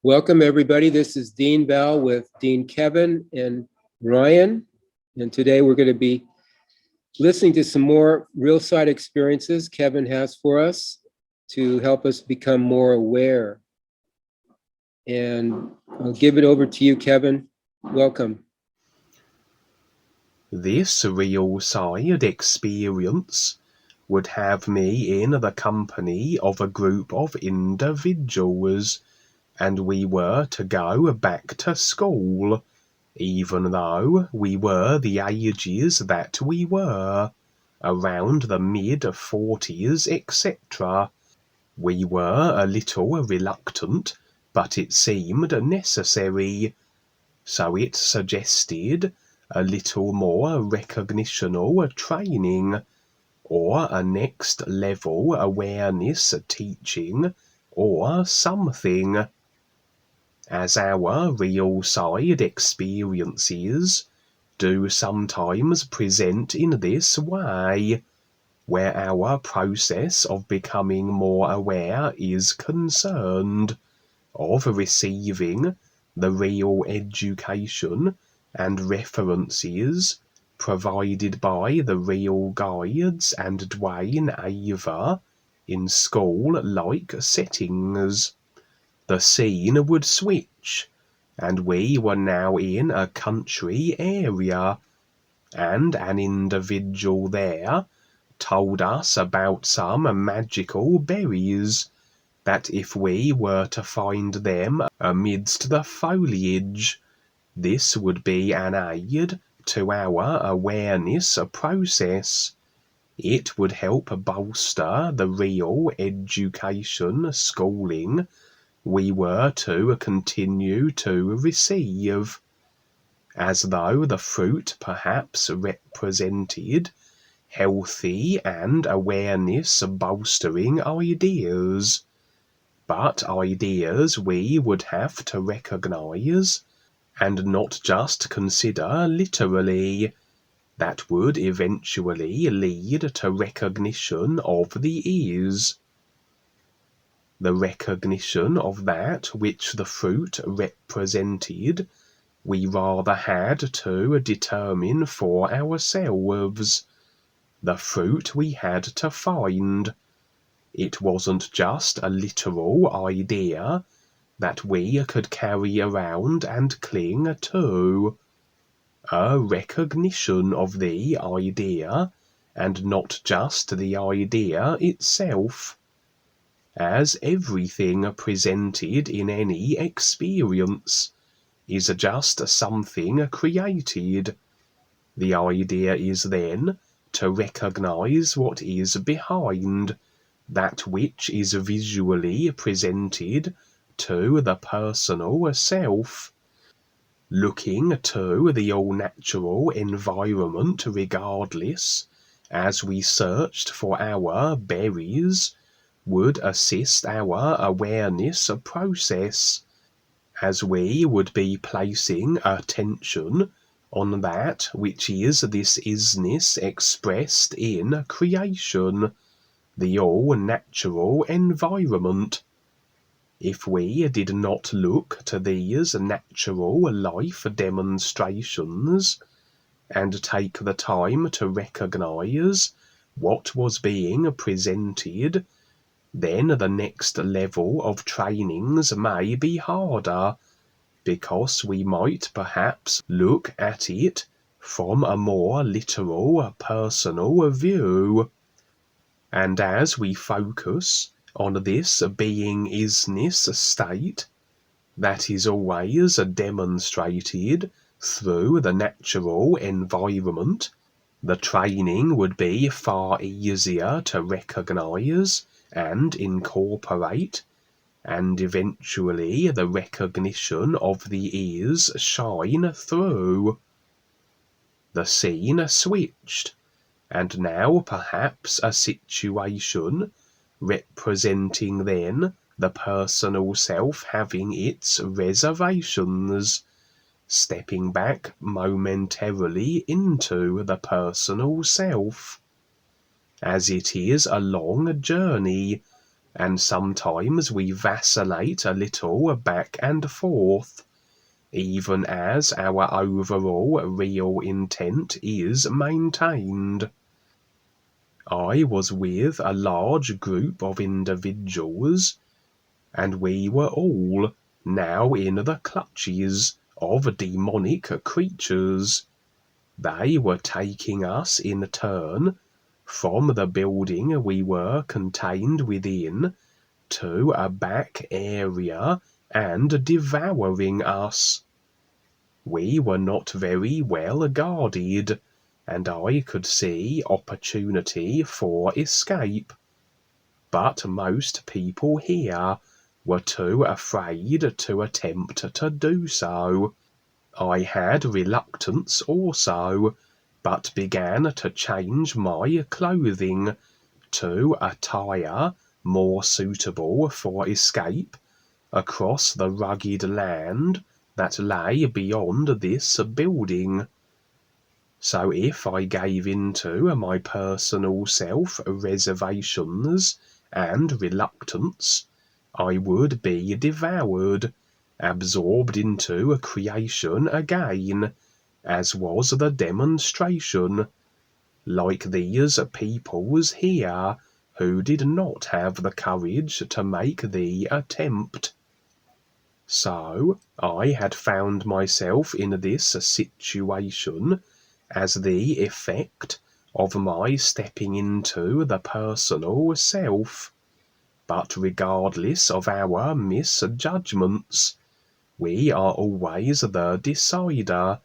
Welcome, everybody. This is Dean Val with Dean Kevin and Ryan. And today we're going to be listening to some more real side experiences Kevin has for us to help us become more aware. And I'll give it over to you, Kevin. Welcome. This real side experience would have me in the company of a group of individuals, and we were to go back to school, even though we were the ages that we were, around the mid-40s, etc. We were a little reluctant, but it seemed necessary, so it suggested a little more recognitional training, or a next level awareness teaching, or something. As our real side experiences do sometimes present in this way, where our process of becoming more aware is concerned, of receiving the real education and references provided by the real guides and Dwayne Ava in school-like settings. The scene would switch, and we were now in a country area, and an individual there told us about some magical berries, that if we were to find them amidst the foliage, this would be an aid to our awareness process. It would help bolster the real education schooling we were to continue to receive, as though the fruit perhaps represented healthy and awareness bolstering ideas, but ideas we would have to recognize and not just consider literally, that would eventually lead to recognition of the is. The recognition of that which the fruit represented we rather had to determine for ourselves. The fruit we had to find. It wasn't just a literal idea that we could carry around and cling to. A recognition of the idea, and not just the idea itself. As everything presented in any experience is just something created, the idea is then to recognize what is behind that which is visually presented to the personal self. Looking to the all-natural environment regardless, as we searched for our berries, would assist our awareness process, as we would be placing attention on that which is this isness expressed in creation, the all-natural environment. If we did not look to these natural life demonstrations, and take the time to recognize what was being presented, then the next level of trainings may be harder, because we might perhaps look at it from a more literal, personal view. And as we focus on this being-isness state, that is always demonstrated through the natural environment, the training would be far easier to recognize and incorporate, and eventually the recognition of the is shine through. The scene switched, and now perhaps a situation representing then the personal self having its reservations, stepping back momentarily into the personal self, as it is a long journey, and sometimes we vacillate a little back and forth, even as our overall real intent is maintained. I was with a large group of individuals, and we were all now in the clutches of demonic creatures. They were taking us in turn from the building we were contained within to a back area and devouring us. We were not very well guarded, and I could see opportunity for escape. But most people here were too afraid to attempt to do so. I had reluctance also, but began to change my clothing to attire more suitable for escape across the rugged land that lay beyond this building. So if I gave in to my personal self-reservations and reluctance, I would be devoured, absorbed into creation again, as was the demonstration, like these peoples here who did not have the courage to make the attempt. So I had found myself in this situation as the effect of my stepping into the personal self. But regardless of our misjudgments, we are always the decider,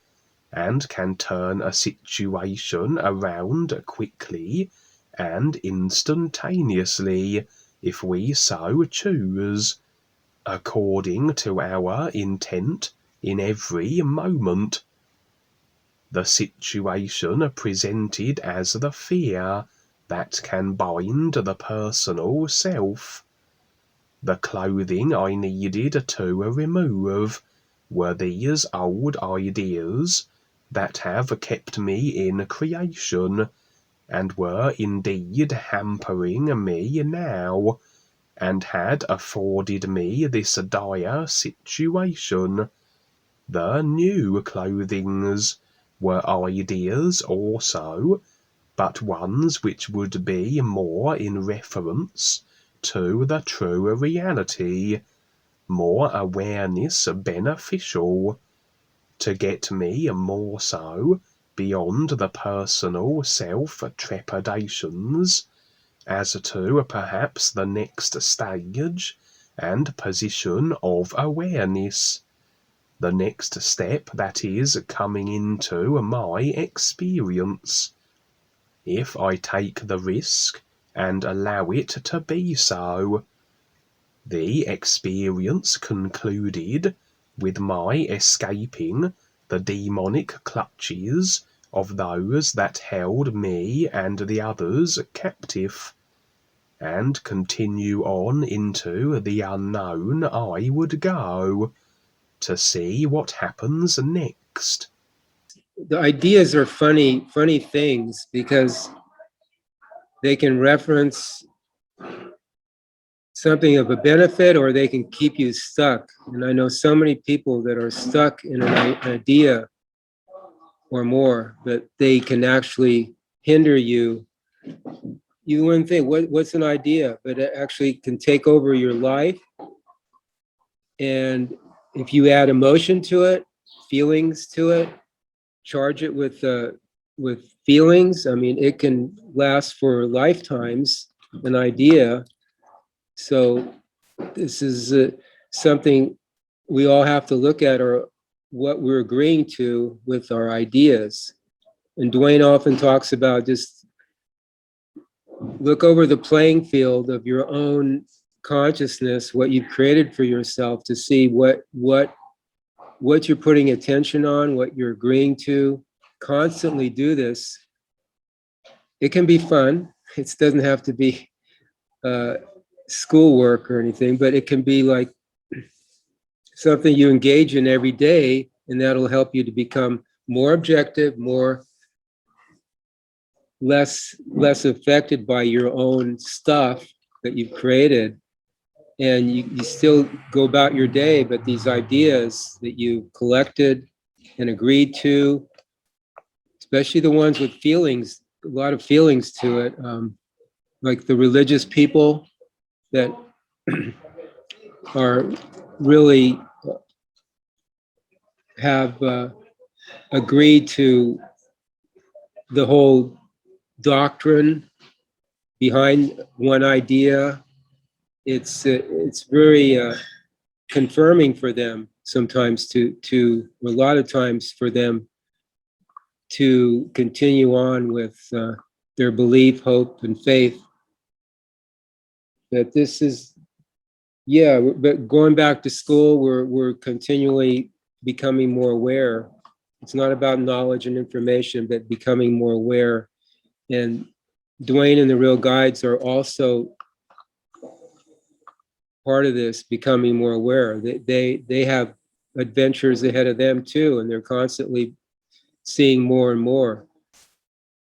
and can turn a situation around quickly and instantaneously if we so choose, according to our intent in every moment. The situation presented as the fear that can bind the personal self. The clothing I needed to remove were these old ideas that have kept me in creation, and were indeed hampering me now, and had afforded me this dire situation. The new clothings were ideas also, but ones which would be more in reference to the true reality, more awareness beneficial, to get me more so beyond the personal self-trepidations as to perhaps the next stage and position of awareness, the next step that is coming into my experience, if I take the risk and allow it to be so. The experience concluded with my escaping the demonic clutches of those that held me and the others captive, and continue on into the unknown I would go, to see what happens next. The ideas are funny things because they can reference something of a benefit, or they can keep you stuck. And I know so many people that are stuck in an idea or more, but they can actually hinder you. You wouldn't think, what's an idea? But it actually can take over your life. And if you add emotion to it, feelings to it, charge it with feelings, I mean, it can last for lifetimes, an idea. So this is something we all have to look at, or what we're agreeing to with our ideas. And Dwayne often talks about just look over the playing field of your own consciousness, what you've created for yourself, to see what you're putting attention on, what you're agreeing to. Constantly do this. It can be fun. It doesn't have to be schoolwork or anything, but it can be like something you engage in every day, and that'll help you to become more objective, less affected by your own stuff that you've created. and you still go about your day, but these ideas that you collected and agreed to, especially the ones with feelings, a lot of feelings to it, like the religious people that are really have agreed to the whole doctrine behind one idea. It's very confirming for them sometimes to a lot of times for them to continue on with their belief, hope, and faith. That this is, yeah, but going back to school, we're continually becoming more aware. It's not about knowledge and information, but becoming more aware. And Dwayne and the Real Guides are also part of this, becoming more aware. They have adventures ahead of them too, and they're constantly seeing more and more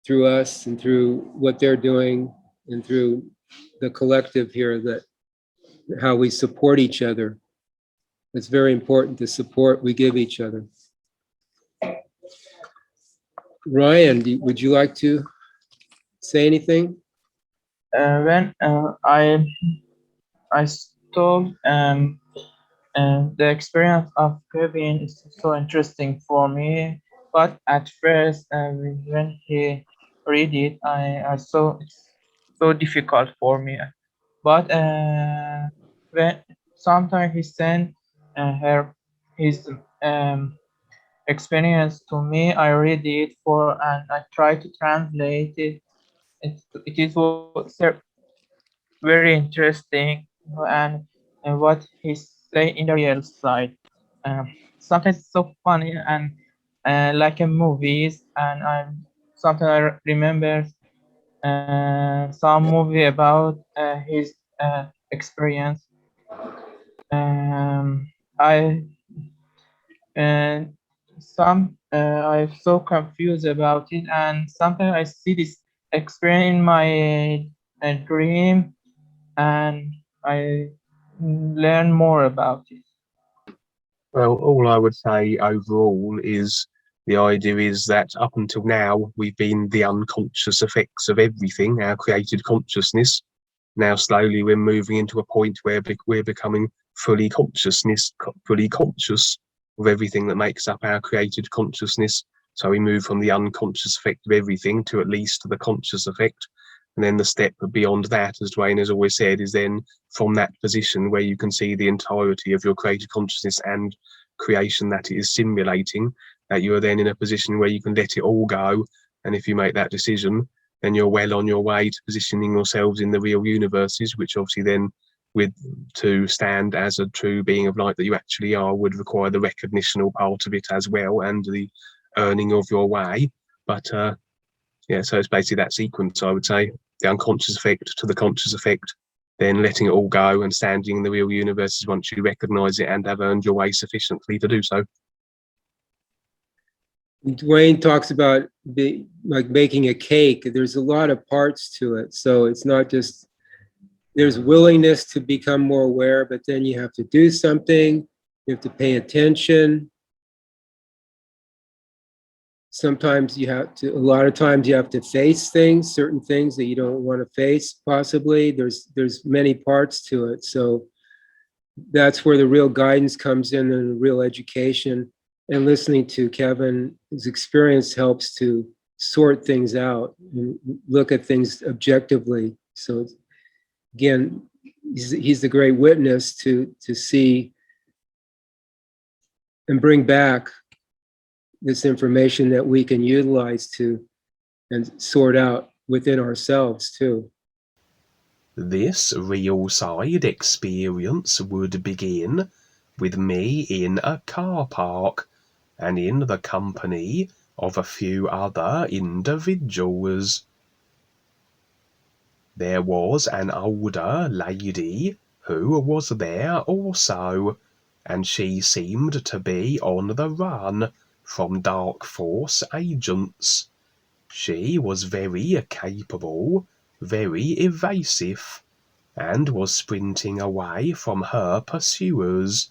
through us and through what they're doing and through the collective here, that how we support each other. It's very important, the support we give each other. Ryan, would you like to say anything? When I told the experience of Kevin is so interesting for me, but at first when he read it, I saw it's so difficult for me. But when sometimes he sent his experience to me, I read it for and I try to translate it. It was very interesting, and what he say in the real side. Sometimes it's so funny and like a movies, and sometimes I remember some movie about his experience. I and I'm so confused about it, and sometimes I see this experience in my dream, and I learn more about it. Well, all I would say overall is the idea is that up until now, we've been the unconscious effects of everything, our created consciousness. Now, slowly, we're moving into a point where we're becoming fully conscious of everything that makes up our created consciousness. So we move from the unconscious effect of everything to at least the conscious effect. And then the step beyond that, as Dwayne has always said, is then from that position where you can see the entirety of your created consciousness and creation that it is simulating, that you are then in a position where you can let it all go. And if you make that decision, then you're well on your way to positioning yourselves in the real universes, which obviously then, with to stand as a true being of light that you actually are, would require the recognitional part of it as well, and the earning of your way. But yeah, so it's basically that sequence, I would say. The unconscious effect to the conscious effect, then letting it all go and standing in the real universes once you recognize it and have earned your way sufficiently to do so. Dwayne talks about like making a cake. There's a lot of parts to it. So it's not just, there's willingness to become more aware, but then you have to do something. You have to pay attention. Sometimes you have to, a lot of times you have to face things, certain things that you don't want to face, possibly. There's many parts to it. So that's where the real guidance comes in, and the real education. And listening to Kevin, his experience helps to sort things out and look at things objectively. So again, he's the great witness to see and bring back this information that we can utilize to and sort out within ourselves too. This real side experience would begin with me in a car park and in the company of a few other individuals. There was an older lady who was there also, and she seemed to be on the run from dark force agents. She was very capable, very evasive, and was sprinting away from her pursuers.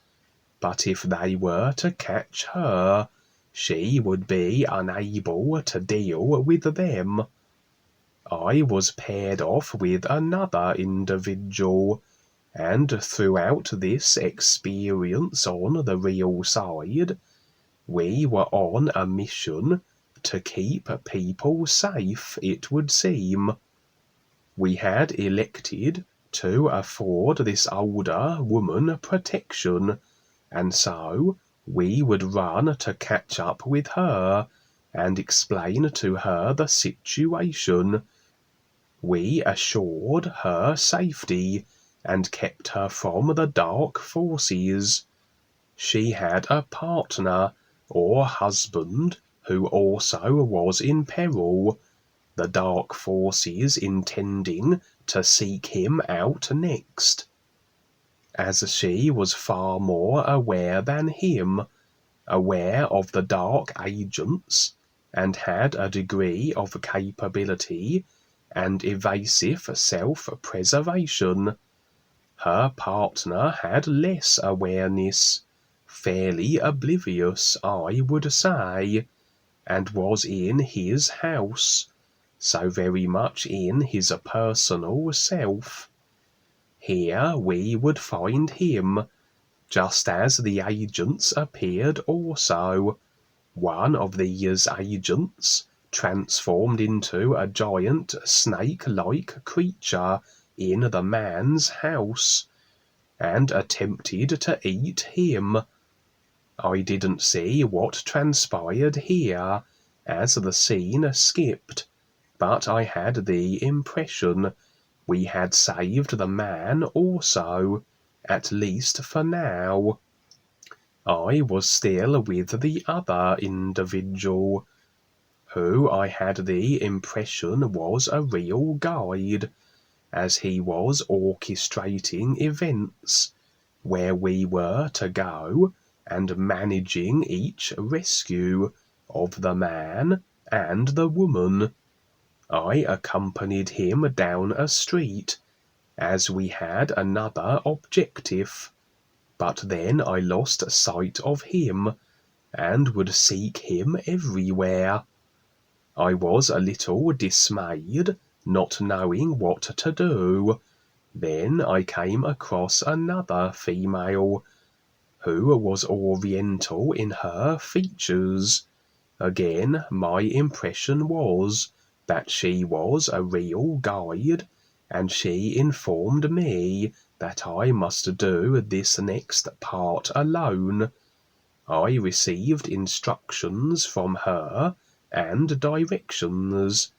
But if they were to catch her, she would be unable to deal with them. I was paired off with another individual, and throughout this experience on the real side, we were on a mission to keep people safe, it would seem. We had elected to afford this older woman protection, and so we would run to catch up with her and explain to her the situation. We assured her safety and kept her from the dark forces. She had a partner or husband who also was in peril, the dark forces intending to seek him out next. As she was far more aware than him, aware of the dark agents, and had a degree of capability and evasive self-preservation, her partner had less awareness, fairly oblivious, I would say, and was in his house, so very much in his personal self. Here we would find him, just as the agents appeared also. One of these agents transformed into a giant snake-like creature in the man's house, and attempted to eat him. I didn't see what transpired here, as the scene skipped, but I had the impression we had saved the man also, at least for now. I was still with the other individual, who I had the impression was a real guide, as he was orchestrating events, where we were to go, and managing each rescue of the man and the woman. I accompanied him down a street, as we had another objective, but then I lost sight of him, and would seek him everywhere. I was a little dismayed, not knowing what to do. Then I came across another female, who was oriental in her features. Again, my impression was that she was a real guide, and she informed me that I must do this next part alone. I received instructions from her and directions.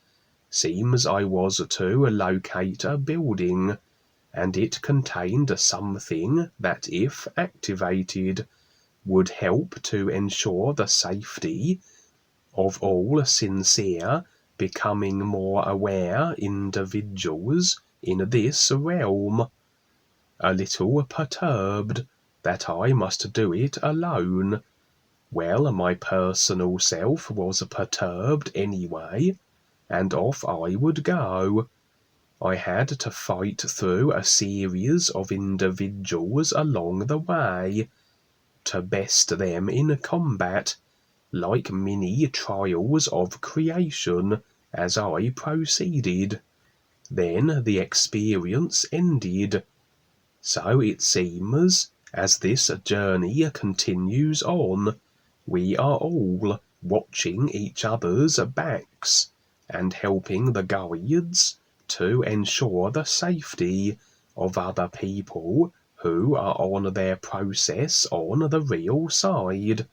Seems I was to locate a building, and it contained something that, if activated, would help to ensure the safety of all sincere, becoming more aware individuals in this realm. A little perturbed that I must do it alone. Well, my personal self was perturbed anyway, and off I would go. I had to fight through a series of individuals along the way, to best them in combat, like mini trials of creation, as I proceeded. Then the experience ended. So it seems, as this journey continues on, we are all watching each other's backs, and helping the guides to ensure the safety of other people who are on their process on the real side.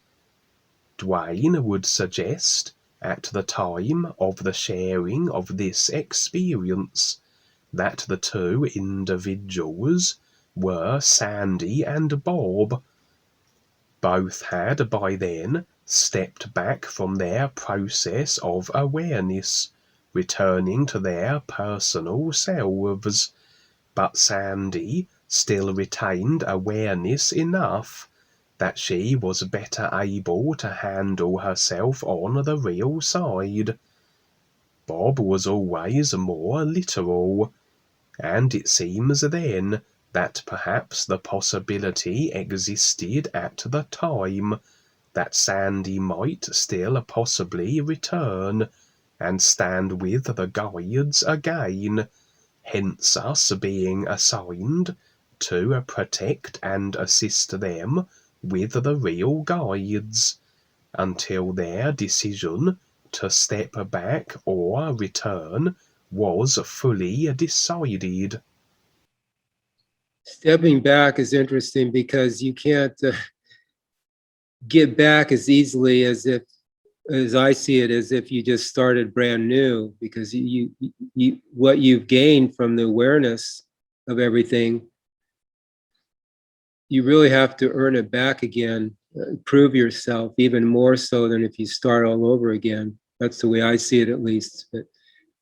Dwayne would suggest, at the time of the sharing of this experience, that the two individuals were Sandy and Bob. Both had by then stepped back from their process of awareness, returning to their personal selves, but Sandy still retained awareness enough that she was better able to handle herself on the real side. Bob was always more literal, and it seems then that perhaps the possibility existed at the time that Sandy might still possibly return and stand with the guides again, hence us being assigned to protect and assist them with the real guides until their decision to step back or return was fully decided. Stepping back is interesting because you can't get back as easily as I see it, as if you just started brand new, because what you've gained from the awareness of everything, you really have to earn it back again, prove yourself even more so than if you start all over again. That's the way I see it, at least. But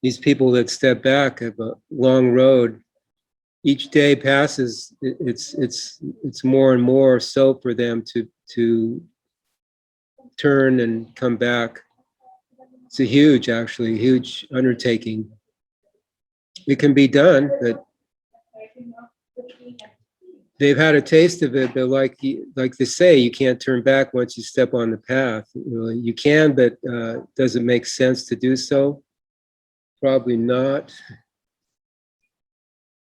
these people that step back have a long road. Each day passes, it's more and more so for them to turn and come back. It's a huge, actually, huge undertaking. It can be done, but they've had a taste of it. But like they say, you can't turn back once you step on the path. Really, you can, but does it make sense to do so? Probably not.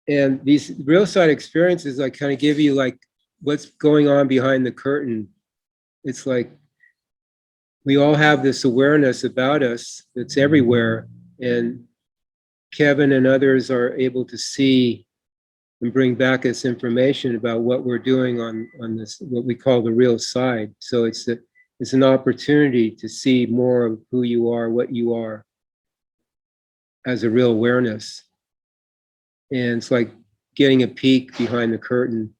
And these real side experiences, like, kind of give you like what's going on behind the curtain. It's like we all have this awareness about us that's everywhere, and Kevin and others are able to see and bring back us information about what we're doing on this, what we call the real side. So it's an opportunity to see more of who you are, what you are, as a real awareness. And it's like getting a peek behind the curtain.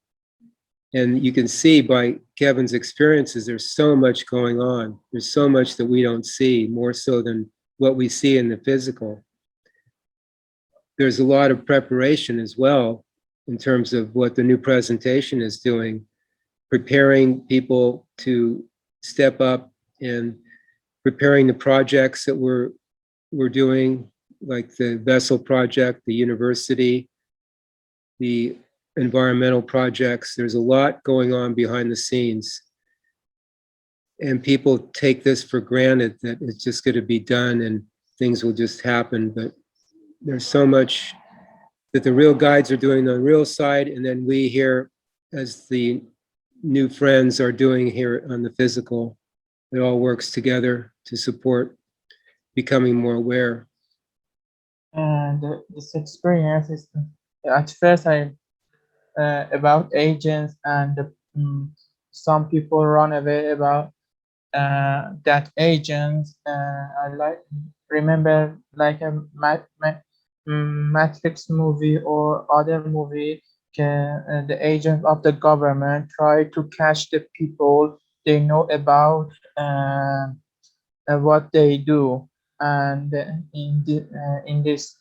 And you can see by Kevin's experiences, there's so much going on. There's so much that we don't see, more so than what we see in the physical. There's a lot of preparation as well in terms of what the NuPresentation is doing, preparing people to step up and preparing the projects that we're doing, like the vessel project, the UNUversity, the environmental projects. There's a lot going on behind the scenes. And people take this for granted that it's just going to be done and things will just happen. But there's so much that the real guides are doing on the real side, and then we here, as the new friends, are doing here on the physical. It all works together to support becoming more aware. And this experience is, at first, I about agents, and some people run away about that agents. I remember like a Matrix movie or other movie. The agents of the government try to catch the people they know about what they do, and in this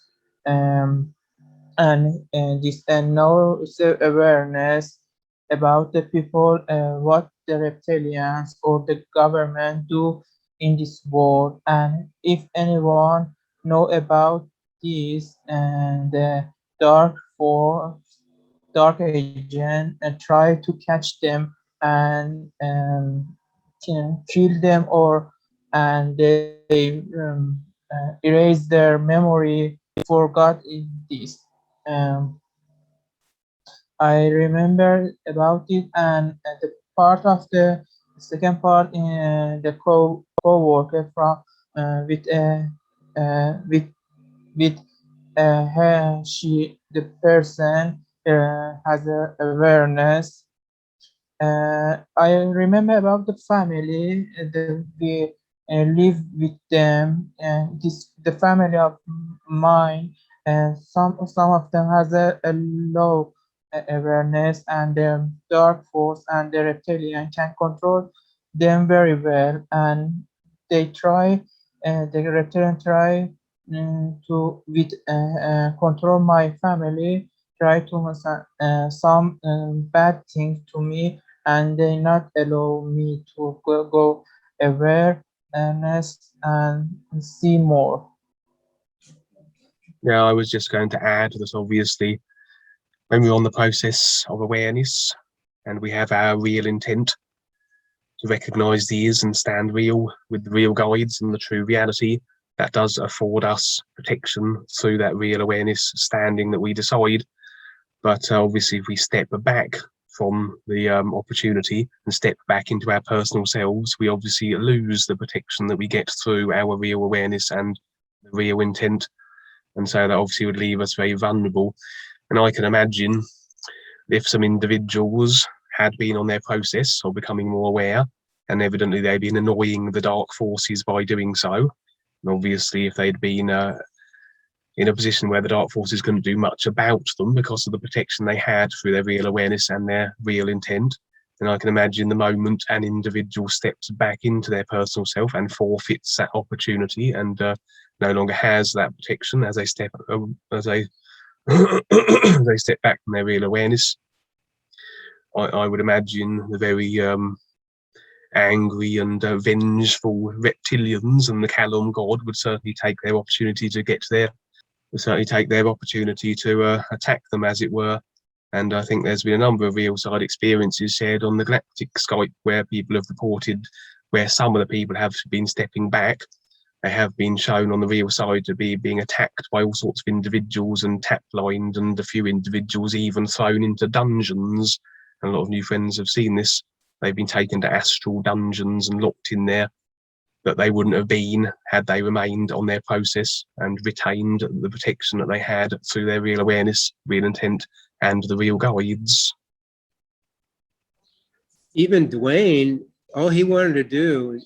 and this no awareness about the people, what the reptilians or the government do in this world. And if anyone know about this, and the dark agent try to catch them and kill them, or and they erase their memory, forgot in this. um, I remember about it. And the part of the second part in the co-worker from with with her, the person has a awareness. I remember about the family. We live with them, and the family of mine, and some of them has a low awareness, and the dark force and the reptilian can control them very well. And they try, the reptilian try to with control my family, try to some bad things to me, and they not allow me to go awareness and see more. Yeah, I was just going to add that obviously when we're on the process of awareness and we have our real intent to recognize these and stand real with the real guides and the true reality, that does afford us protection through that real awareness standing that we decide. But obviously, if we step back from the opportunity and step back into our personal selves, we obviously lose the protection that we get through our real awareness and the real intent. And so that obviously would leave us very vulnerable. And I can imagine if some individuals had been on their process of becoming more aware, and evidently they'd been annoying the dark forces by doing so. And obviously, if they'd been in a position where the dark forces couldn't do much about them because of the protection they had through their real awareness and their real intent, then I can imagine the moment an individual steps back into their personal self and forfeits that opportunity and no longer has that protection as they step as they they step back from their real awareness. I would imagine the very angry and vengeful reptilians and the Callum god would certainly take their opportunity to get there. Would certainly take their opportunity to attack them, as it were. And I think there's been a number of real side experiences shared on the Galactic Skype where people have reported where some of the people have been stepping back. They have been shown on the real side to be being attacked by all sorts of individuals and tap-lined, and a few individuals even thrown into dungeons. And a lot of new friends have seen this. They've been taken to astral dungeons and locked in there that they wouldn't have been had they remained on their process and retained the protection that they had through their real awareness, real intent, and the real guides. Even Dwayne, all he wanted to do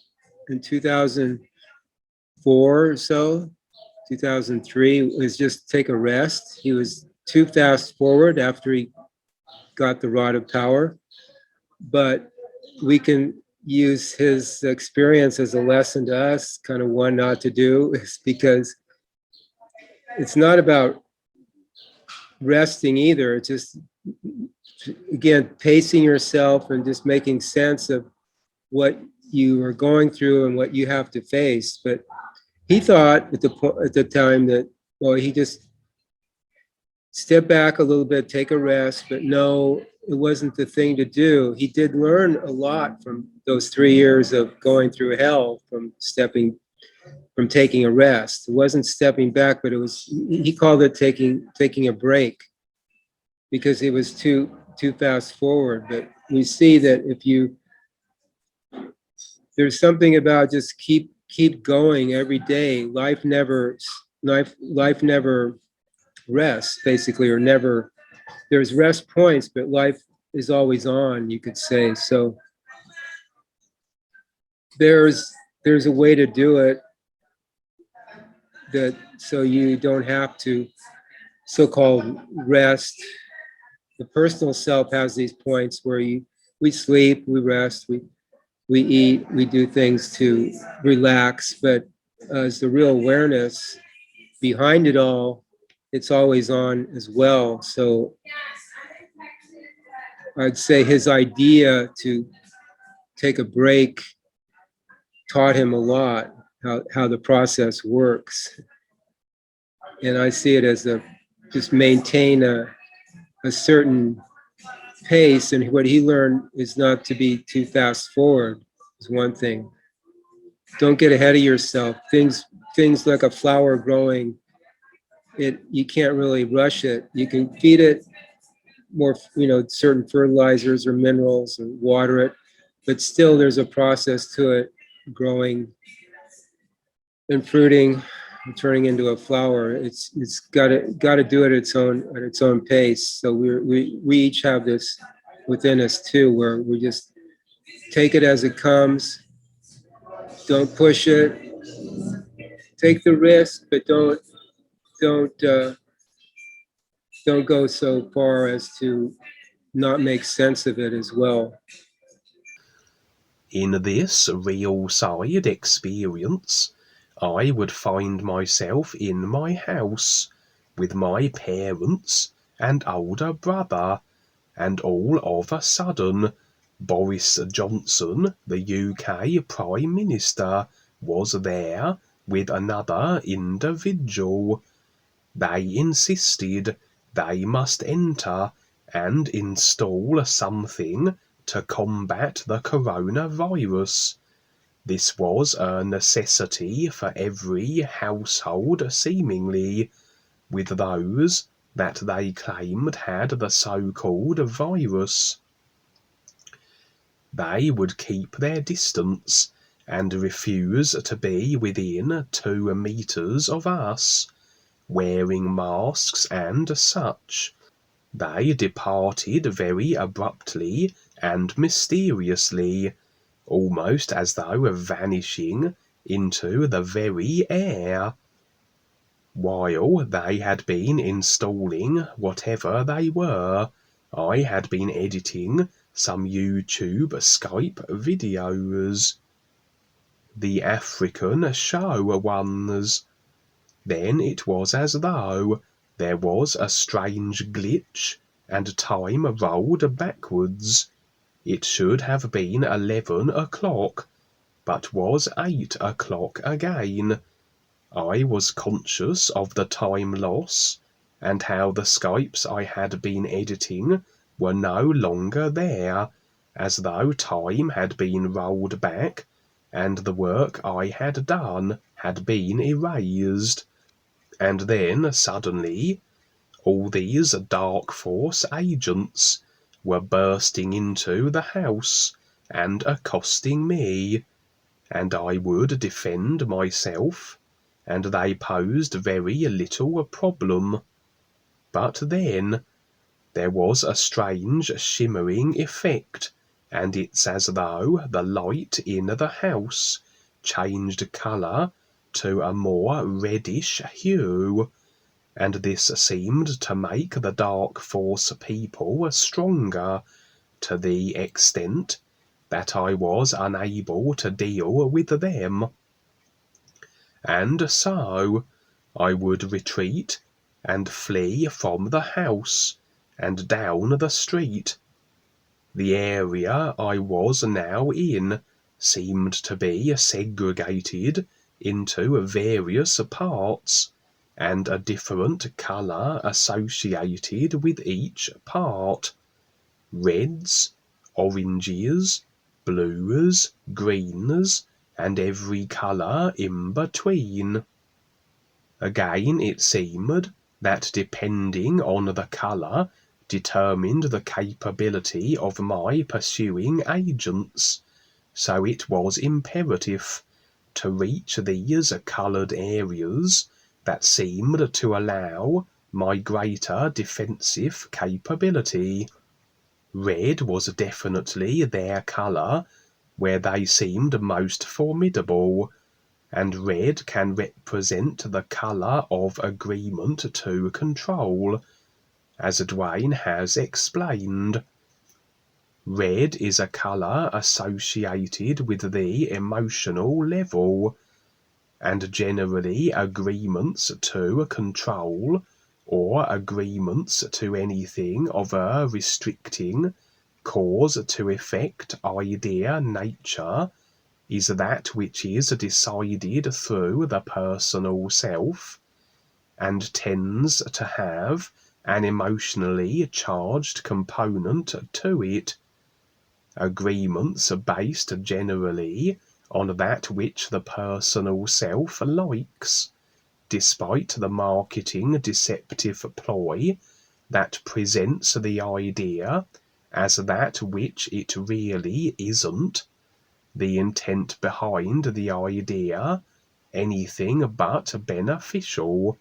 in 2004 or so, 2003, was just take a rest. He was too fast forward after he got the rod of power, but we can use his experience as a lesson to us, kind of what not to do, is because it's not about resting either. It's just, again, pacing yourself and just making sense of what you are going through and what you have to face. But he thought at the time that, well, he just step back a little bit, take a rest, but no, it wasn't the thing to do. He did learn a lot from those 3 years of going through hell from taking a rest. It wasn't stepping back, but it was, he called it taking a break because it was too fast forward. But we see that there's something about just keep going every day. Life never rests, basically, or never. There's rest points, but life is always on, you could say. So there's a way to do it that so you don't have to so-called rest. The personal self has these points where we sleep, we rest, we eat, we do things to relax, but as the real awareness behind it all, it's always on as well. So I'd say his idea to take a break taught him a lot, how the process works. And I see it as just maintain a certain pace. And what he learned is not to be too fast forward is one thing. Don't get ahead of yourself. Things like a flower growing, you can't really rush it. You can feed it more, certain fertilizers or minerals and water it, but still there's a process to it growing and fruiting and turning into a flower. It's got to do it at its own pace. So we each have this within us too, where we just take it as it comes. Don't push it. Take the risk, but don't go so far as to not make sense of it as well. In this real side experience, I would find myself in my house with my parents and older brother, and all of a sudden, Boris Johnson, the UK Prime Minister, was there with another individual. They insisted they must enter and install something to combat the coronavirus. This was a necessity for every household seemingly, with those that they claimed had the so-called virus. They would keep their distance and refuse to be within 2 meters of us, wearing masks and such. They departed very abruptly and mysteriously, almost as though vanishing into the very air. While they had been installing whatever they were, I had been editing some YouTube Skype videos. The African show ones. Then it was as though there was a strange glitch and time rolled backwards. It should have been 11 o'clock, but was 8 o'clock again. I was conscious of the time loss and how the Skypes I had been editing were no longer there, as though time had been rolled back and the work I had done had been erased. And then, suddenly, all these dark force agents were bursting into the house and accosting me, and I would defend myself, and they posed very little problem. But then there was a strange shimmering effect, and it's as though the light in the house changed colour to a more reddish hue, and this seemed to make the dark force people stronger, to the extent that I was unable to deal with them. And so I would retreat and flee from the house and down the street. The area I was now in seemed to be segregated into various parts, and a different colour associated with each part. Reds, oranges, blues, greens, and every colour in between. Again it seemed that depending on the colour determined the capability of my pursuing agents, so it was imperative to reach these coloured areas that seemed to allow my greater defensive capability. Red was definitely their colour where they seemed most formidable, and red can represent the colour of agreement to control, as Dwayne has explained. Red is a colour associated with the emotional level, and generally agreements to control or agreements to anything of a restricting, cause-to-effect idea nature is that which is decided through the personal self, and tends to have an emotionally charged component to it. Agreements are based generally on that which the personal self likes, despite the marketing deceptive ploy that presents the idea as that which it really isn't, the intent behind the idea anything but beneficial.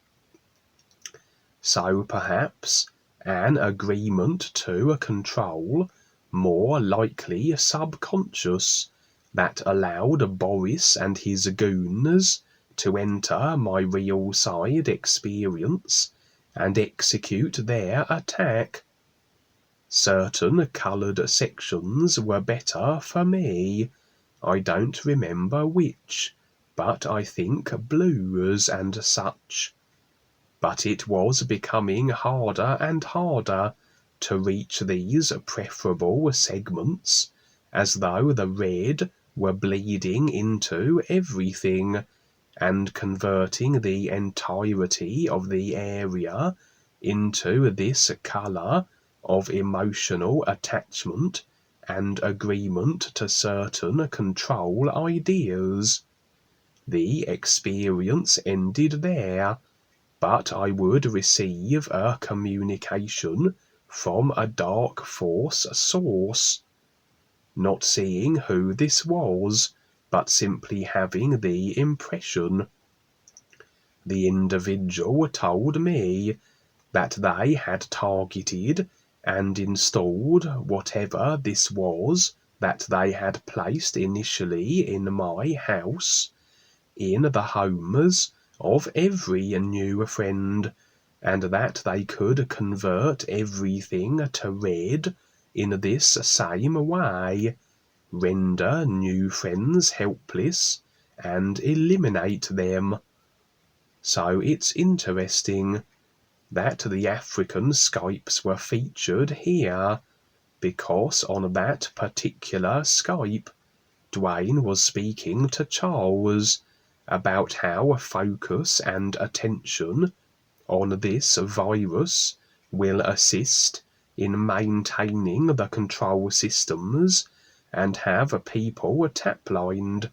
So perhaps an agreement to control, more likely subconscious, that allowed Boris and his goons to enter my real side experience and execute their attack. Certain coloured sections were better for me. I don't remember which, but I think blues and such. But it was becoming harder and harder to reach these preferable segments, as though the red were bleeding into everything, and converting the entirety of the area into this colour of emotional attachment and agreement to certain control ideas. The experience ended there, but I would receive a communication from a dark force source, not seeing who this was, but simply having the impression. The individual told me that they had targeted and installed whatever this was that they had placed initially in my house, in the homes of every new friend, and that they could convert everything to red in this same way, render new friends helpless, and eliminate them. So it's interesting that the African Skypes were featured here, because on that particular Skype, Dwayne was speaking to Charles about how focus and attention on this virus will assist in maintaining the control systems and have people tap-lined,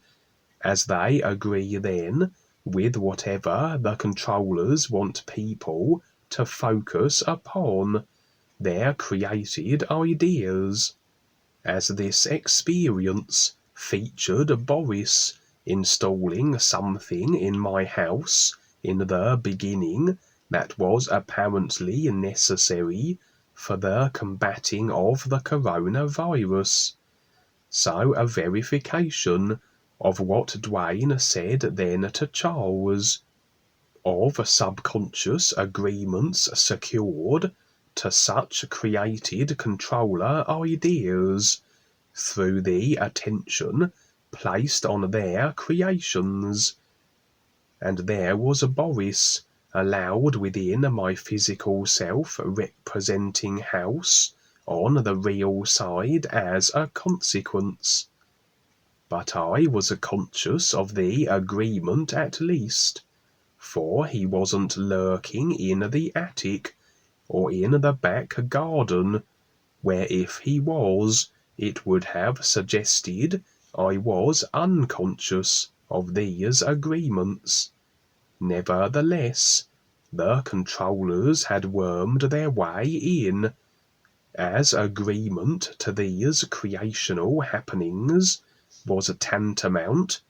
as they agree then with whatever the controllers want people to focus upon, their created ideas. As this experience featured Boris installing something in my house in the beginning that was apparently necessary for the combating of the coronavirus. So a verification of what Dwayne said then to Charles, of subconscious agreements secured to such created controller ideas through the attention placed on their creations. And there was Boris, allowed within my physical self representing house on the real side as a consequence. But I was conscious of the agreement at least, for he wasn't lurking in the attic or in the back garden, where if he was, it would have suggested I was unconscious of these agreements. Nevertheless, the controllers had wormed their way in, as agreement to these creational happenings was tantamount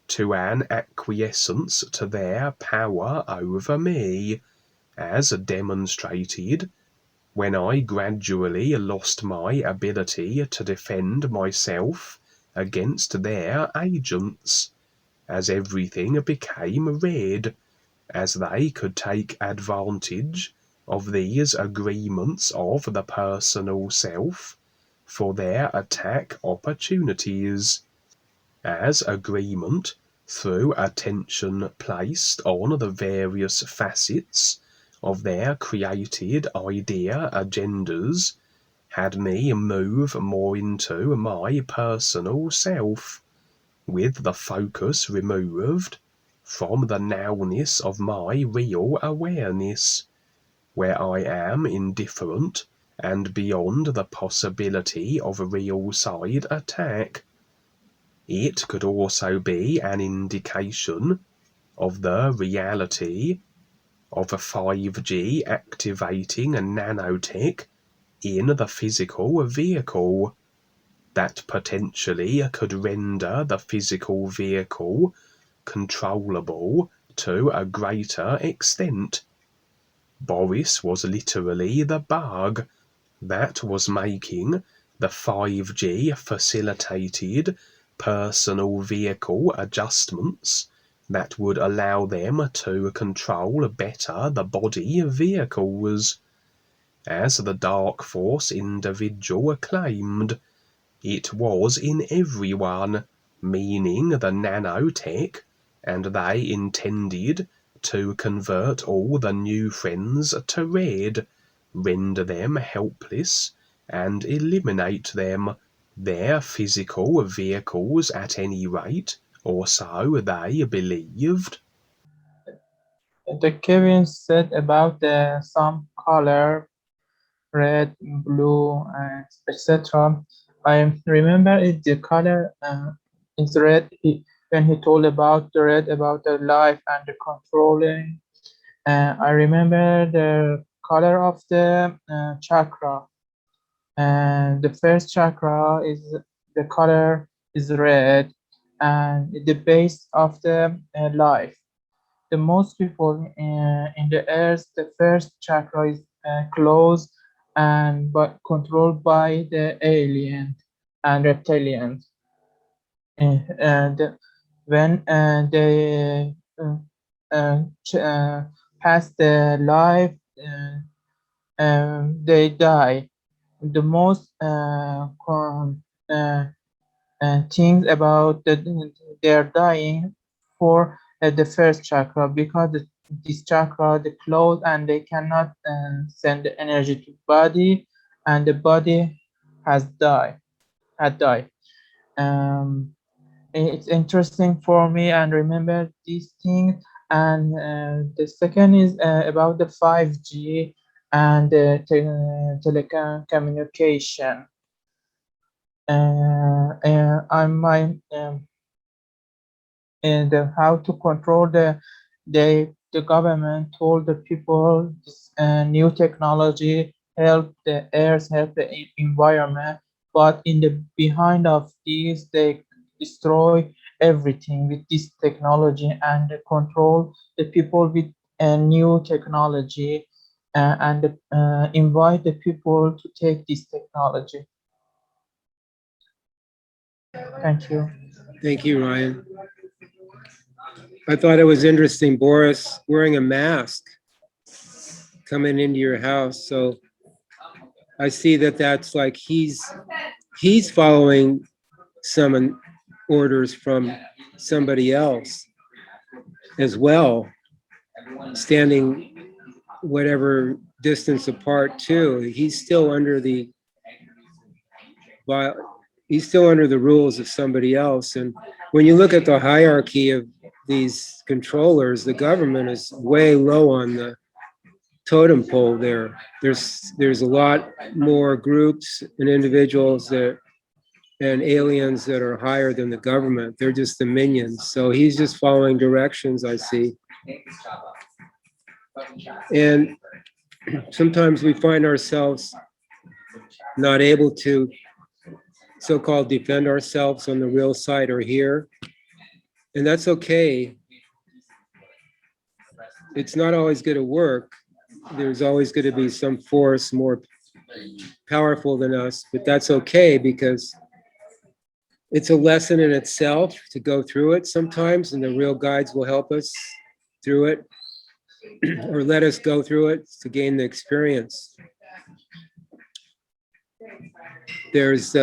to an acquiescence to their power over me, as demonstrated when I gradually lost my ability to defend myself against their agents, as everything became red, as they could take advantage of these agreements of the personal self for their attack opportunities, as agreement through attention placed on the various facets of their created idea agendas had me move more into my personal self, with the focus removed from the nowness of my real awareness, where I am indifferent and beyond the possibility of real side attack. It could also be an indication of the reality of a 5G activating a nanotech in the physical vehicle that potentially could render the physical vehicle controllable to a greater extent. Boris was literally the bug that was making the 5G facilitated personal vehicle adjustments that would allow them to control better the body vehicles. As the Dark Force individual claimed, it was in everyone, meaning the nanotech, and they intended to convert all the new friends to red, render them helpless, and eliminate them, their physical vehicles at any rate, or so they believed. The Kevin said about some color, red, blue, and etc. I remember the color is red. When he told about the red, about the life and the controlling. I remember the color of the chakra. And the first chakra is the color is red, and the base of the life. The most people in the earth, the first chakra is closed and but controlled by the alien and reptilians. And when they pass the life, they die. The most things about they're dying for the first chakra, because this chakra the close and they cannot send the energy to body, and the body had died. It's interesting for me and remember these things. And the second is about the 5G and telecommunication. I'm my and how to control the government told the people this new technology help the earth, help the environment, but in the behind of these they destroy everything with this technology and control the people with a new technology, and invite the people to take this technology. Thank you. Thank you, Ryan. I thought it was interesting, Boris wearing a mask coming into your house. So I see that that's like he's following some orders from somebody else as well, standing whatever distance apart too. He's still under the rules of somebody else. And when you look at the hierarchy of these controllers, the government is way low on the totem pole there. There's a lot more groups and individuals and aliens that are higher than the government. They're just the minions. So he's just following directions, I see. And sometimes we find ourselves not able to so-called defend ourselves on the real side or here. And that's okay. It's not always going to work. There's always going to be some force more powerful than us, but that's okay, because it's a lesson in itself to go through it sometimes, and the real guides will help us through it or let us go through it to gain the experience. There's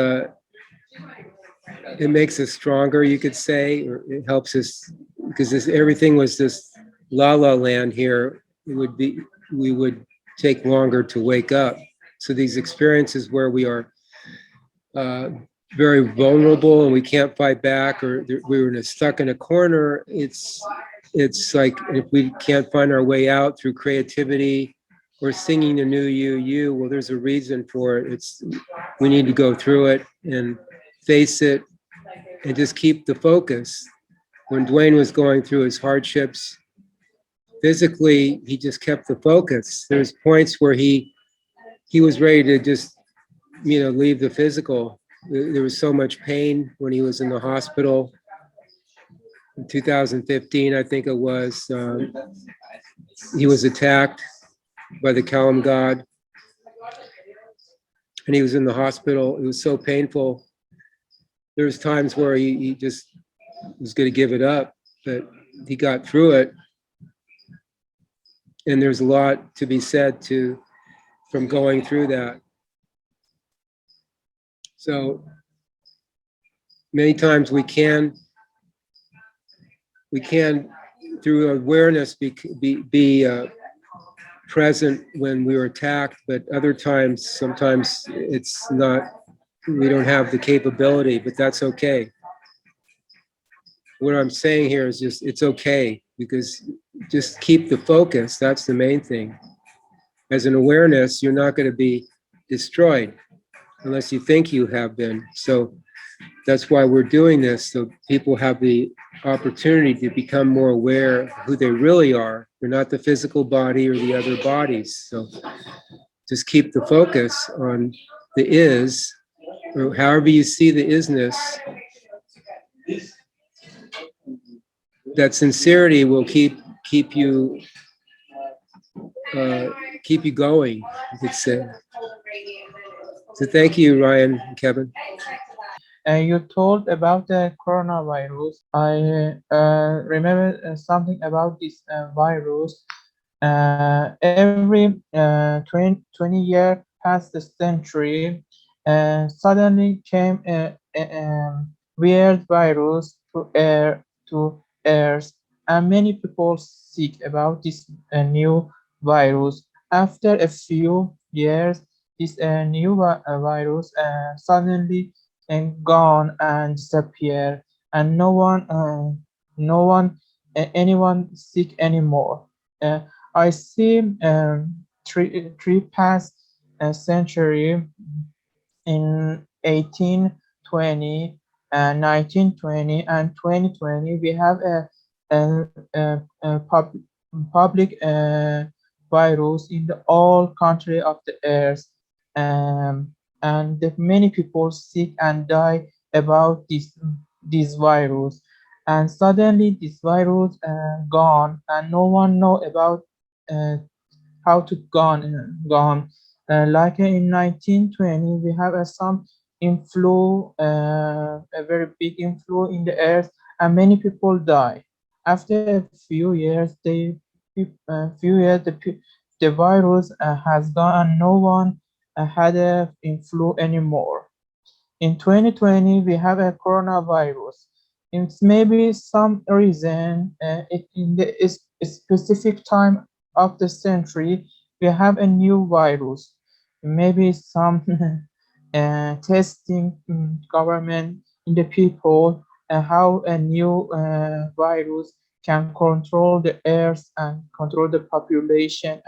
it makes us stronger, you could say, or it helps us, because everything was this la la land here. We would take longer to wake up. So these experiences where we are very vulnerable and we can't fight back, or we're stuck in a corner, it's like if we can't find our way out through creativity or singing the NUUU, well, there's a reason for it. We need to go through it and face it and just keep the focus. When Dwayne was going through his hardships physically, he just kept the focus. There's points where he was ready to just, leave the physical. There was so much pain when he was in the hospital in 2015, I think it was. He was attacked by the Kalam god, and he was in the hospital. It was so painful. There was times where he just was going to give it up, but he got through it. And there's a lot to be said from going through that. So many times we can through awareness be present when we were attacked, but other times, sometimes it's not, we don't have the capability, but that's okay. what I'm saying here is just, it's okay, because just keep the focus. That's the main thing. As an awareness, you're not going to be destroyed unless you think you have been. So that's why we're doing this, so people have the opportunity to become more aware of who they really are. They're not the physical body or the other bodies. So just keep the focus on the is, or however you see the isness. That sincerity will keep you going, you could say. So thank you, Ryan and Kevin. You told about the coronavirus. I remember something about this virus. Every 20 years past the century, suddenly came a weird virus to Earth, and many people sick about this new virus. After a few years, this new virus suddenly and gone and disappear, and anyone sick anymore. I see three past century in 1820, 1920, and 2020. We have a public virus in the all country of the earth, and that many people sick and die about this virus. And suddenly this virus gone, and no one know about uh, how to gone. Like in 1920, we have some a very big inflow in the earth, and many people die. After a few years, the virus has gone, and no one had a inflow anymore. In 2020, we have a coronavirus. It's maybe some reason in the specific time of the century, we have a new virus. Maybe some testing government in the people how a new virus can control the earth and control the population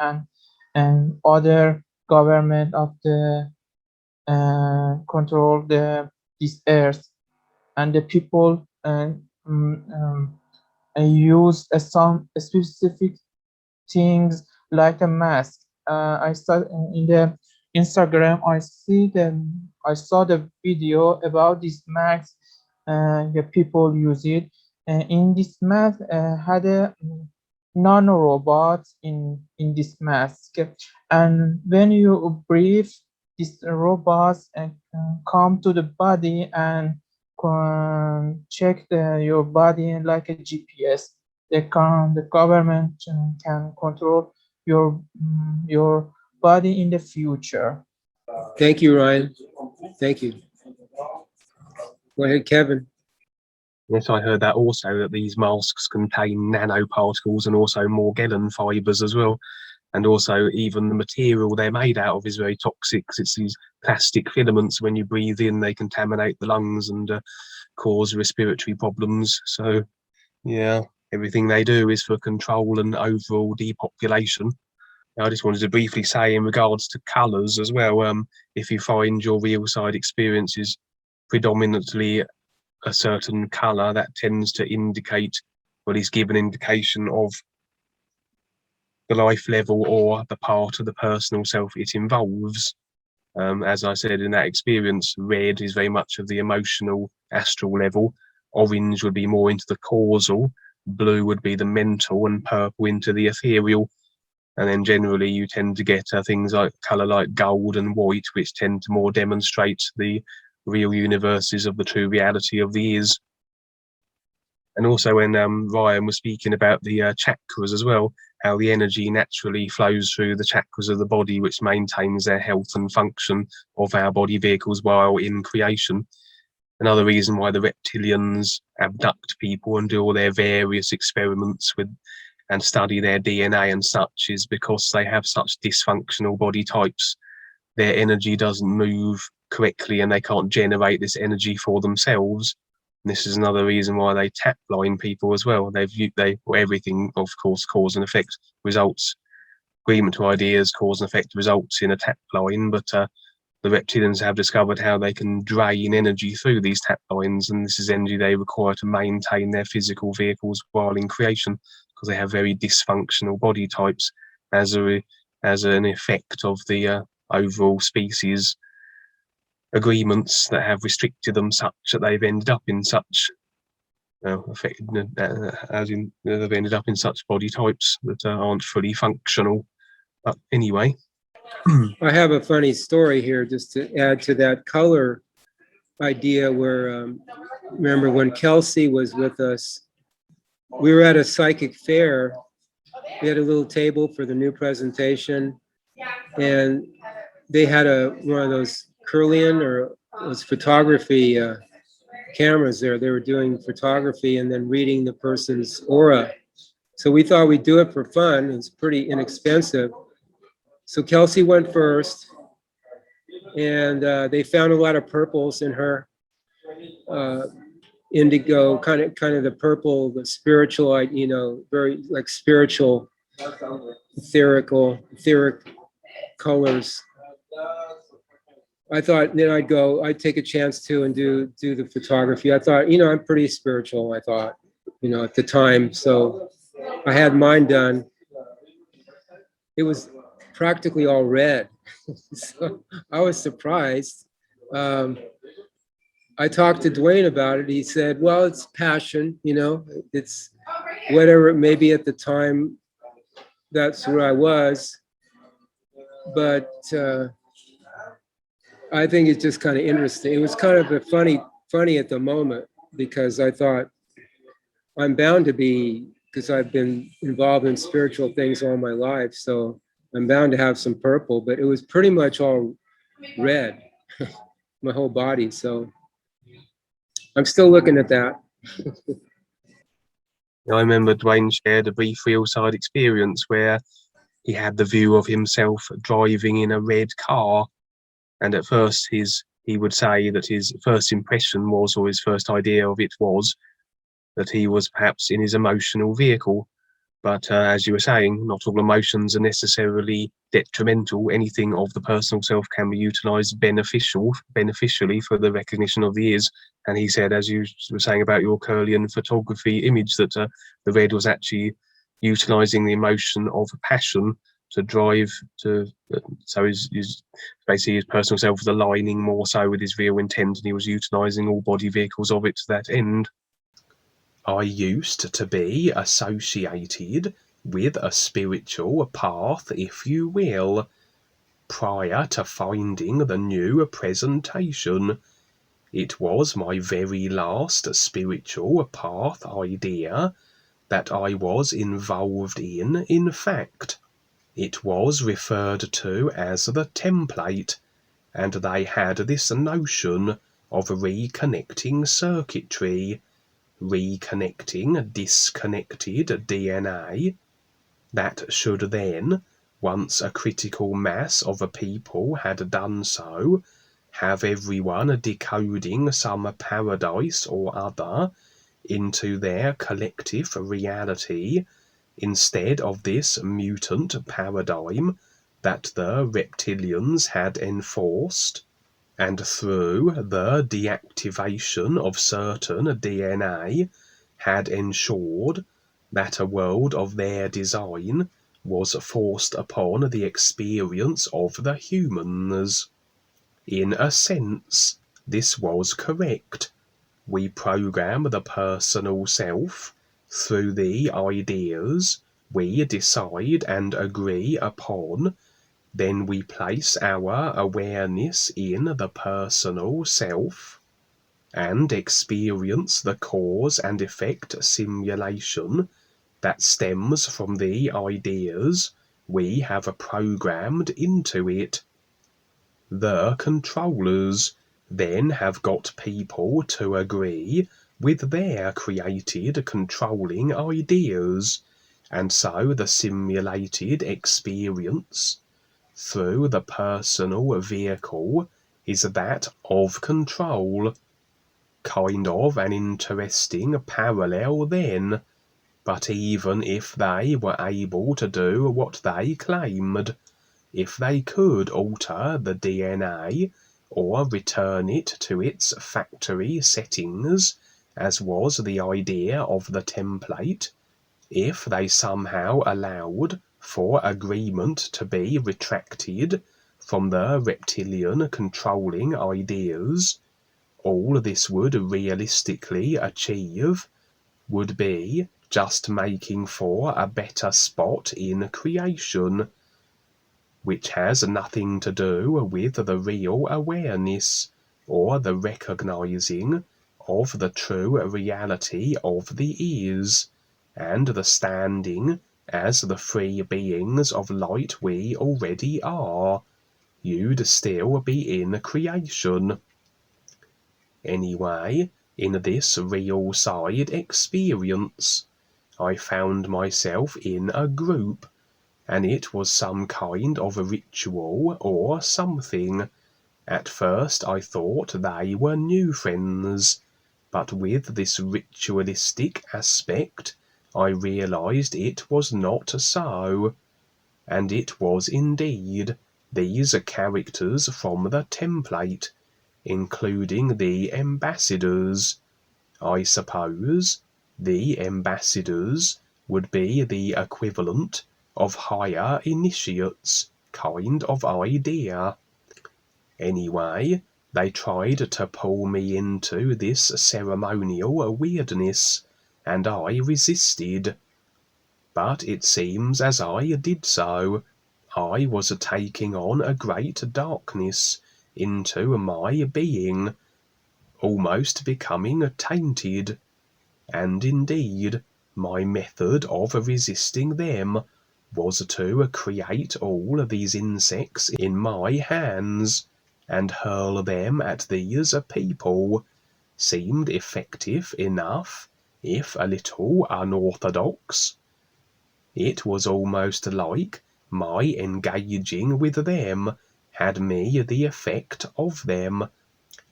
and other government of the control this earth, and the people use some specific things like a mask. I saw in the Instagram. I saw the video about this mask. The people use it. In this mask had a nano robots in this mask, and when you breathe, these robots come to the body and check your body like a GPS. The government can control your body in the future. Thank you, Ryan. Thank you. Go ahead, Kevin. Yes, I heard that also, that these masks contain nanoparticles and also Morgellon fibers as well. And also even the material they're made out of is very toxic. It's these plastic filaments. When you breathe in, they contaminate the lungs and cause respiratory problems. So yeah, everything they do is for control and overall depopulation. I just wanted to briefly say in regards to colours as well, if you find your real side experience is predominantly a certain colour, that tends to indicate, well, is give an indication of the life level or the part of the personal self it involves. As I said, in that experience, red is very much of the emotional astral level, orange would be more into the causal, blue would be the mental, and purple into the ethereal. And then generally you tend to get things like colour like gold and white, which tend to more demonstrate the real universes of the true reality of the is. And also when Ryan was speaking about the chakras as well, how the energy naturally flows through the chakras of the body, which maintains their health and function of our body vehicles while in creation. Another reason why the reptilians abduct people and do all their various experiments with and study their DNA and such is because they have such dysfunctional body types. Their energy doesn't move correctly and they can't generate this energy for themselves. This is another reason why they tap line people as well. Everything, of course, cause and effect results. Agreement to ideas, cause and effect results in a tap line, but the reptilians have discovered how they can drain energy through these tap lines, and this is energy they require to maintain their physical vehicles while in creation, because they have very dysfunctional body types as an effect of the overall species agreements that have restricted them such that they've ended up in such they've ended up in such body types that aren't fully functional. But anyway, I have a funny story here just to add to that color idea where, remember when Kelsey was with us, we were at a psychic fair. We had a little table for the new presentation, and they had one of those Kirlian or those photography cameras there. They were doing photography and then reading the person's aura. So we thought we'd do it for fun. It's pretty inexpensive. So Kelsey went first, and they found a lot of purples in her indigo, kind of the purple, the spiritual, very like spiritual, etheric colors. I thought then I'd take a chance too and do the photography. I thought, I'm pretty spiritual, I thought, at the time. So I had mine done. It was practically all red. So I was surprised. I talked to Dwayne about it. He said, well, it's passion, it's whatever it may be at the time. That's where I was. But I think it's just kind of interesting. It was kind of funny at the moment, because I thought I'm bound to be, because I've been involved in spiritual things all my life. So I'm bound to have some purple, but it was pretty much all red, my whole body. So I'm still looking at that. I remember Dwayne shared a brief real side experience where he had the view of himself driving in a red car. And at first he would say that his first impression was, or his first idea of it was, that he was perhaps in his emotional vehicle. But as you were saying, not all emotions are necessarily detrimental. Anything of the personal self can be utilised beneficially for the recognition of the is. And he said, as you were saying about your Kirlian photography image, that the red was actually utilising the emotion of passion to drive to. So his basically his personal self was aligning more so with his real intent, and he was utilising all body vehicles of it to that end. I used to be associated with a spiritual path, if you will, prior to finding the new presentation. It was my very last spiritual path idea that I was involved in fact. It was referred to as the template, and they had this notion of reconnecting circuitry, reconnecting disconnected DNA, that should then, once a critical mass of a people had done so, have everyone decoding some paradise or other into their collective reality, instead of this mutant paradigm that the reptilians had enforced, and through the deactivation of certain DNA had ensured that a world of their design was forced upon the experience of the humans. In a sense, this was correct. We program the personal self through the ideas we decide and agree upon. Then we place our awareness in the personal self and experience the cause and effect simulation that stems from the ideas we have programmed into it. The controllers then have got people to agree with their created controlling ideas, and so the simulated experience through the personal vehicle is that of control. Kind of an interesting parallel then. But even if they were able to do what they claimed, if they could alter the DNA or return it to its factory settings, as was the idea of the template, if they somehow allowed for agreement to be retracted from the reptilian controlling ideas, all this would realistically achieve would be just making for a better spot in creation, which has nothing to do with the real awareness or the recognizing of the true reality of the is, and the standing as the free beings of light we already are. You'd still be in creation. Anyway, in this real side experience, I found myself in a group, and it was some kind of a ritual or something. At first I thought they were new friends, but with this ritualistic aspect I realized it was not so. And it was indeed these characters from the template, including the ambassadors. I suppose the ambassadors would be the equivalent of higher initiates kind of idea. Anyway, they tried to pull me into this ceremonial weirdness, and I resisted. But it seems as I did so, I was taking on a great darkness into my being, almost becoming tainted. And indeed, my method of resisting them was to create all these insects in my hands, and hurl them at these people. Seemed effective enough, if a little unorthodox. It was almost like my engaging with them had me the effect of them,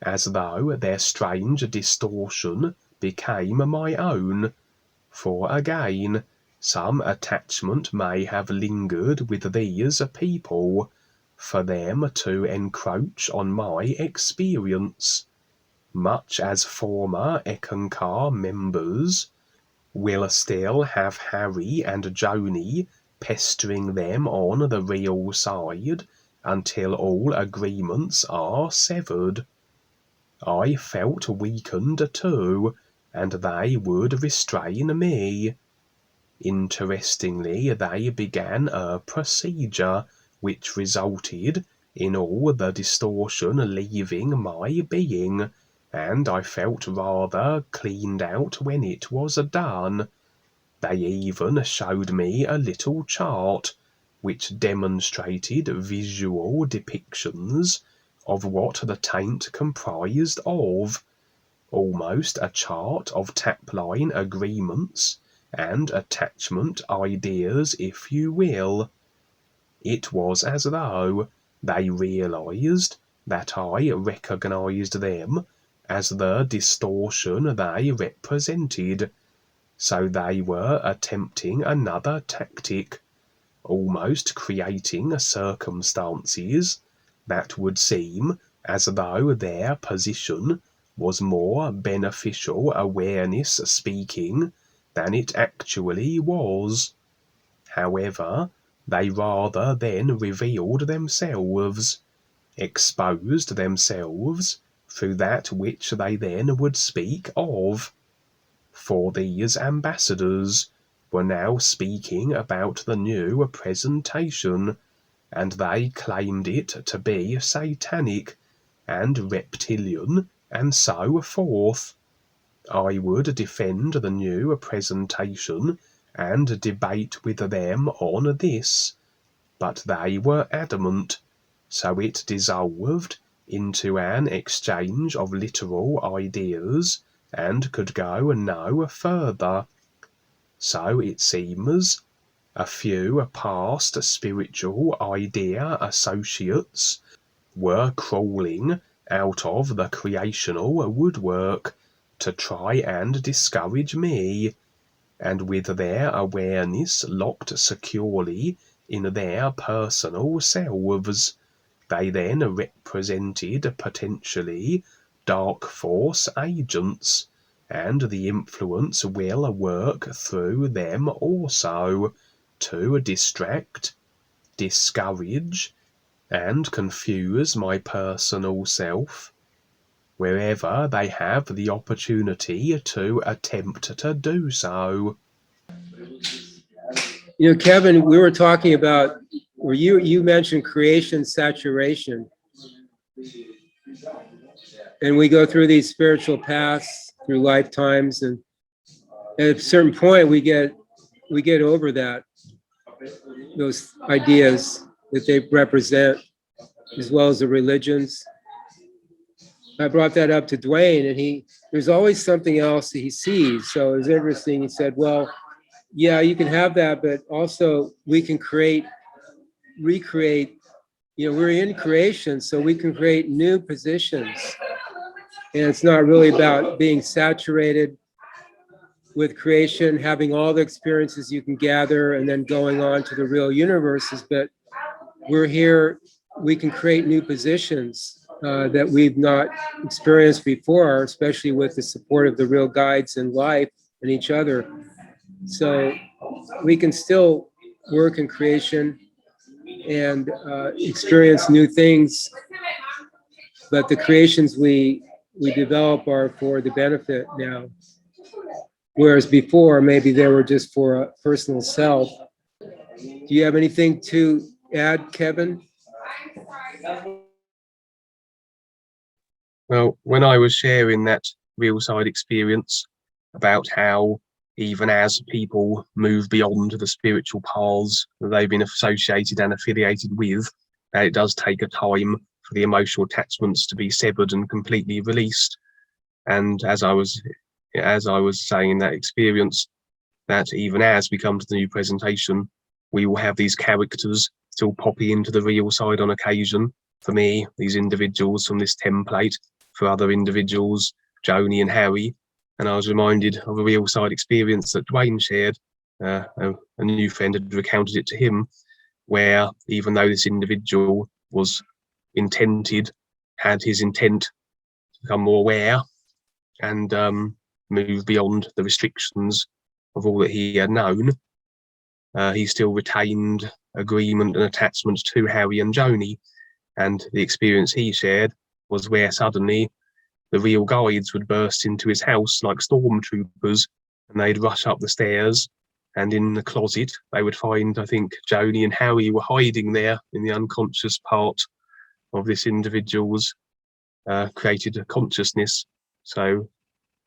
as though their strange distortion became my own. For again, some attachment may have lingered with these people, for them to encroach on my experience, much as former Ekankar members will still have Harry and Joni pestering them on the real side until all agreements are severed. I felt weakened too, and they would restrain me. Interestingly, they began a procedure which resulted in all the distortion leaving my being, and I felt rather cleaned out when it was done. They even showed me a little chart which demonstrated visual depictions of what the taint comprised of, almost a chart of tapline agreements and attachment ideas, if you will. It was as though they realized that I recognized them as the distortion they represented, so they were attempting another tactic, almost creating circumstances that would seem as though their position was more beneficial awareness speaking than it actually was. However, they rather then revealed themselves, exposed themselves through that which they then would speak of. For these ambassadors were now speaking about the new presentation, and they claimed it to be satanic and reptilian and so forth. I would defend the new presentation and debate with them on this, but they were adamant, so it dissolved into an exchange of literal ideas and could go no further. So it seems a few past spiritual idea associates were crawling out of the creational woodwork to try and discourage me, and with their awareness locked securely in their personal selves, they then represented potentially dark force agents, and the influence will work through them also to distract, discourage, and confuse my personal self wherever they have the opportunity to attempt to do so. You know, Kevin, we were talking about, or you mentioned creation saturation. And we go through these spiritual paths through lifetimes, and at a certain point we get over that, those ideas that they represent, as well as the religions. I brought that up to Dwayne, and there's always something else that he sees. So it was interesting. He said, well, yeah, you can have that, but also we can recreate, you know, we're in creation, so we can create new positions. And it's not really about being saturated with creation, having all the experiences you can gather, and then going on to the real universes. But we're here, we can create new positions that we've not experienced before, especially with the support of the real guides in life and each other. So we can still work in creation and experience new things, but the creations we develop are for the benefit now. Whereas before, maybe they were just for a personal self. Do you have anything to add, Kevin? Well, when I was sharing that real side experience about how even as people move beyond the spiritual paths that they've been associated and affiliated with, that it does take a time for the emotional attachments to be severed and completely released. And as I was saying in that experience, that even as we come to the new presentation, we will have these characters still popping into the real side on occasion. For me, these individuals from this template, for other individuals, Joni and Harry. And I was reminded of a real side experience that Dwayne shared. A new friend had recounted it to him, where even though this individual was had his intent to become more aware and move beyond the restrictions of all that he had known, he still retained agreement and attachment to Harry and Joni. And the experience he shared was where suddenly the real guides would burst into his house like stormtroopers, and they'd rush up the stairs, and in the closet they would find, I think, Joni and Harry were hiding there in the unconscious part of this individual's created consciousness. So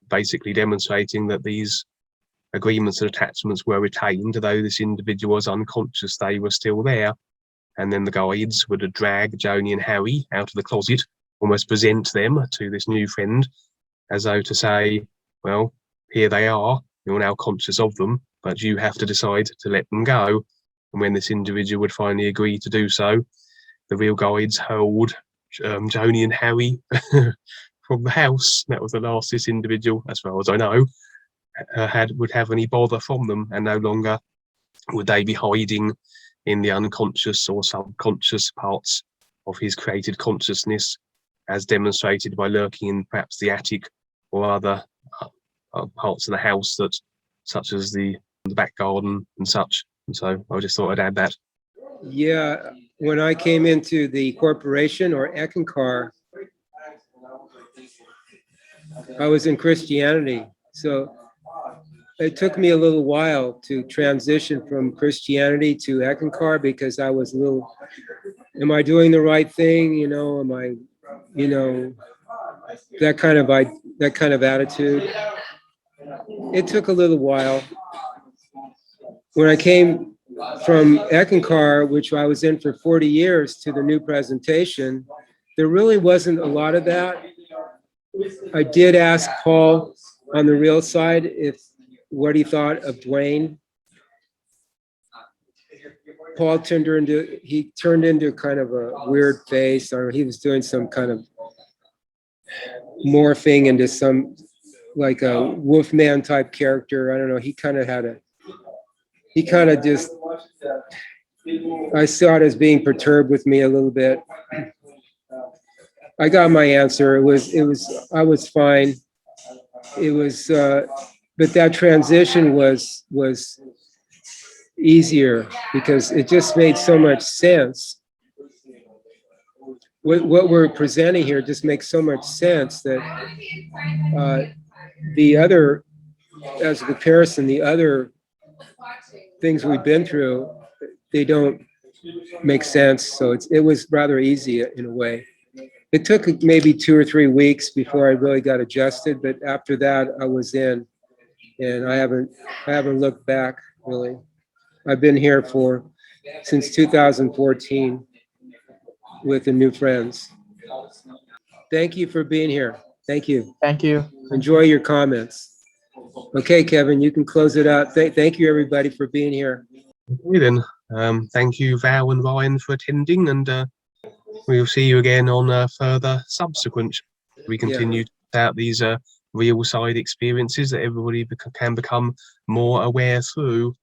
basically demonstrating that these agreements and attachments were retained, though this individual was unconscious, they were still there. And then the guides would drag Joni and Harry out of the closet, almost present them to this new friend, as though to say, well, here they are, you're now conscious of them, but you have to decide to let them go. And when this individual would finally agree to do so, the real guides hurled Joni and Harry from the house. That was the last this individual, as far as I know, would have any bother from them, and no longer would they be hiding in the unconscious or subconscious parts of his created consciousness, as demonstrated by lurking in perhaps the attic or other parts of the house, that such as the back garden and such. And so I just thought I'd add that. Yeah, when I came into the corporation, or Ekankar, I was in Christianity. So it took me a little while to transition from Christianity to Ekankar, because I was a little, am I doing the right thing? You know, am I, you know, that kind of attitude. It took a little while. When I came from Ekankar, which I was in for 40 years, to the new presentation, there really wasn't a lot of that. I did ask Paul on the real side what he thought of Dwayne. Paul turned into kind of a weird face, or he was doing some kind of morphing into some like a Wolfman type character. I don't know. He kind of had a, he kind of just, I saw it as being perturbed with me a little bit. I got my answer. I was fine. It was, but that transition was easier because it just made so much sense. What we're presenting here just makes so much sense that the other, as a comparison, the other things we've been through, they don't make sense. So it was rather easy in a way. It took maybe 2 or 3 weeks before I really got adjusted, but after that I was in, and I haven't looked back really. I've been here since 2014 with the new friends. Thank you for being here. Thank you. Thank you. Enjoy your comments. Okay, Kevin, you can close it out. Thank you, everybody, for being here. Okay then. Thank you, Val and Ryan, for attending, and we'll see you again on further subsequent. We continue to put out these real side experiences that everybody can become more aware through.